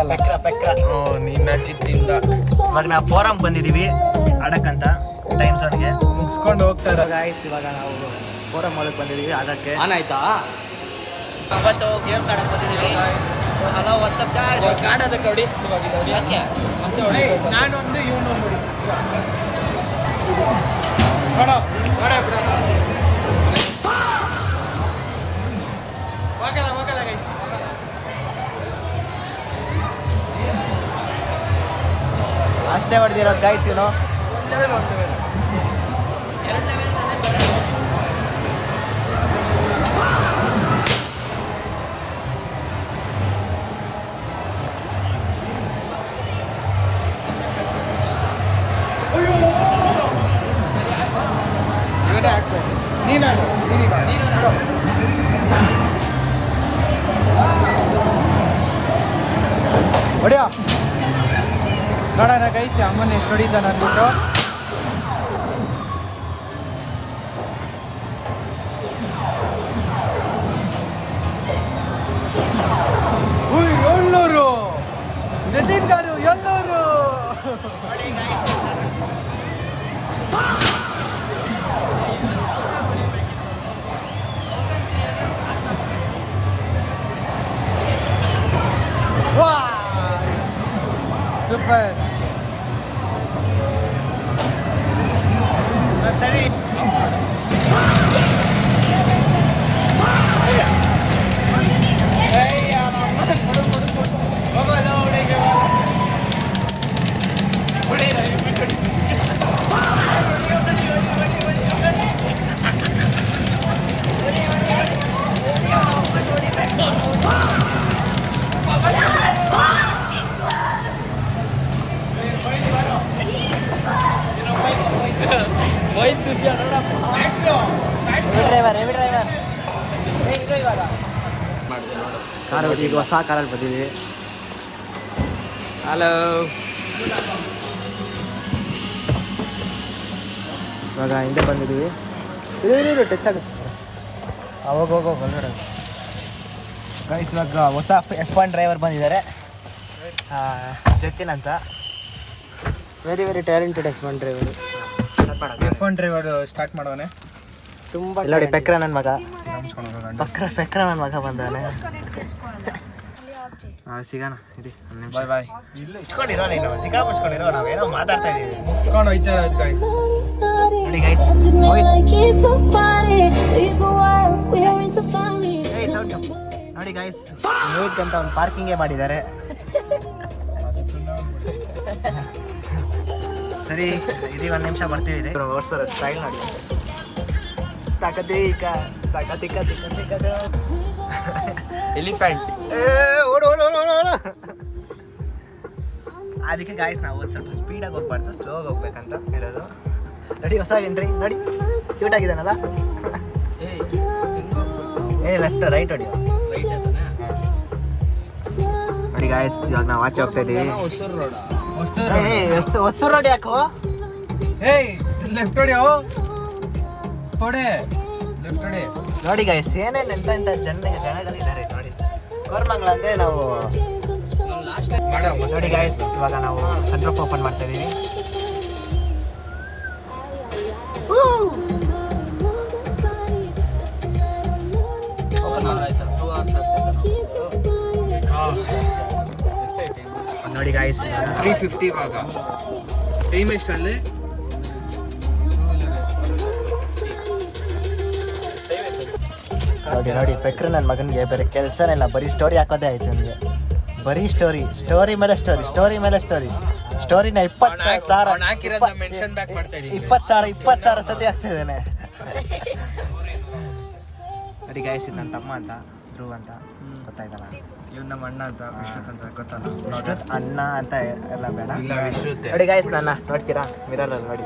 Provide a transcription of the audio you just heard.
ಪೆಕ್ರ ನಿನ್ನ ಚಿತ್ತಿಂದ ಇವಾಗ ನಾವು ಫೋರಮ್ ಬಂದಿದ್ದೀವಿ ಆಡಕ್ಕಂತ ಟೈಮ್ ಝೋನ್ಗೆ ಮುಗಿಸ್ಕೊಂಡು ಹೋಗ್ತಾರೆ ಗಾಯ್ಸ್. ಇವಾಗ ನಾವು ಫೋರಮ್ ಒಳಗೆ ಬಂದಿದ್ದೀವಿ ಆಡಕ್ಕೆ. ಆಯ್ತಾ ಇವತ್ತು ಗೇಮ್ಸ್ ಆಡಕ್ಕೆ ಬಂದಿದ್ದೀವಿ. Hello WhatsApp guys. ಆಡೋದಕ್ಕೆ ನೋಡಿ ಯಾಕೆ ನಾನೊಂದು ಇವನೊಂದು ಹೋಗಲ್ಲ ಗೈಸ್. ಅಷ್ಟೇ ಹೊಡೆದಿರೋದು ಗಾಯ್ಸ್. ಇವನು ಹೊಡಿಯೋ ನೋಡೋಣ ಗೈಸ್ ಅಮ್ಮನ ಎಷ್ಟು ಹೊಡಿತಾನೆ ಅಂದ್ಬಿಟ್ಟು. Ellur Jatin gar Ellur super. ಸರಿ ಮೊಯ್ತ್ ಸುಶಿ ಡ್ರೈವರ್ ಇವಾಗ ಕಾರ್ ಈಗ ಹೊಸ ಕಾರಲ್ಲಿ ಬಂದಿದ್ದೀವಿ. ಹಲೋ ಇವಾಗ ಹಿಂದೆ ಬಂದಿದ್ದೀವಿ. ಟಚ್ ಆಗುತ್ತೆ ಹೋಗ ಹೊರಗಡೆ ಗೈಸ್. ಇವಾಗ ಹೊಸ F1 ಡ್ರೈವರ್ ಬಂದಿದ್ದಾರೆ, ಜತಿನ್ ಅಂತ. Very talented F1 driver. F1 driver start ಮಾಡೋನೆ. ತುಂಬ ನೋಡಿ ಪೆಕ್ರ ನನ್ನ ಮಗ ಪೆಕ್ರ ನನ್ನ ಮಗ ಬಂದಾನೆ. ಸಿಗೋಣ ಇರಿ ಒಂದು ನಿಮಿಷ. ಬಾಯ್ ಮುಚ್ಕೊಂಡಿರೋ ನೀನು ತಿಕ್ಕಾ ಮುಚ್ಕೊಂಡಿರೋ, ನಾವೇನೋ ಮಾತಾಡ್ತಾ ಇದ್ದೀವಿ. ಮುಗಿಸ್ಕೊಂಡು ಹೋಯ್ತಾರೆ ಗೈಸ್. ನೋಡಿ ಗೈಸ್ ನೋಡಿ ಗೈಸ್, ರೋಹಿತ್ ಅಂತ ಒಂದು ಪಾರ್ಕಿಂಗೇ ಮಾಡಿದ್ದಾರೆ. ಸರಿ ಇರಿ ಒಂದು ನಿಮಿಷ ಬರ್ತೀವಿ. ಓಡಿಸೋರು ಸ್ಟೈಲ್ ನೋಡಿ. ಎಲಿಫೆಂಟ್ ಓಡು. ಅದಕ್ಕೆ ಗಾಯ್ಸ್ ನಾವು ಒಂದು ಸ್ವಲ್ಪ ಸ್ಪೀಡಾಗಿ ಹೋಗ್ಬಾರ್ದು, ಸ್ಲೋಗಿ ಹೋಗ್ಬೇಕಂತ ಇರೋದು. ನೋಡಿ ಹೊಸ ಎಂಟ್ರಿ ನೋಡಿ, ಕ್ಯೂಟ್ ಆಗಿದ್ದಾನಲ್ಲ. ಲೆಫ್ಟ್ ರೈಟ್ ಹೊಡಿ. ನೋಡಿ ಗಾಯ್ಸ್, ಇವಾಗ ನಾವು ಆಚೆ ಹೋಗ್ತಾ ಇದ್ದೀವಿ. ಹೊಸೂರು ರೋಡ್ ಯಾಕೋ ಲೆಫ್ಟ್ ಹೊಡಿಯೋ ಹೊಡೆ ಲೆಫ್ಟ್ ಹೊಡೆ. ನೋಡಿ ಗಾಯ್ಸ್, ಏನೇನು ಎಂತ ಜನಗಳಿದ್ದಾರೆ ನೋಡಿ. ಕೋರ್ಮಂಗ್ಲ ಅಂದ್ರೆ ನಾವು ನೋಡಿ ಗಾಯ್ಸ್, ಇವಾಗ ನಾವು ಸನ್ರೂಫ್ ಓಪನ್ ಮಾಡ್ತಾ ಇದೀವಿ. ನೋಡಿ ಗಾಯ್ಸ್ 350 ಇವಾಗ ಟೈಮ್ ಎಷ್ಟಲ್ಲಿ? ನೋಡಿ ಪೆಕ್ರ ನನ್ನ ಮಗನಿಗೆ ಬೇರೆ ಕೆಲಸನೇ ಇಲ್ಲ, ಬರೀ ಸ್ಟೋರಿ ಹಾಕೋದೇ ಆಯ್ತು ನನಗೆ. ಬರೀ ಸ್ಟೋರಿ ಮೇಲೆ ಸ್ಟೋರಿನ 20,000 ಸತಿ ಆಗ್ತಾ ಇದ್ದಾನೆ. ನೋಡಿ ಗಾಯ್ಸ್, ಇದು ನನ್ನ ತಮ್ಮ ಅಂತ, ಧ್ರುವ್ ಅಂತ, ಗೊತ್ತಾಯ್ತಲ್ಲ. ಇವ್ ನಮ್ಮ ಅಣ್ಣ ಅಂತ ವಿಶ್ವತ್ ಅಂತ ಗೊತ್ತಲ್ಲ. ವಿಶ್ವತ್ ಅಣ್ಣ ಅಂತ ಎಲ್ಲ ಬೇಡ. ಇಲ್ಲ ವಿಶ್ವತ್. ನೋಡಿ ಗಾಯ್ಸ್, ನನ್ನ ನೋಡ್ತೀರಾ ಮಿರರಲ್ಲಿ ನೋಡಿ.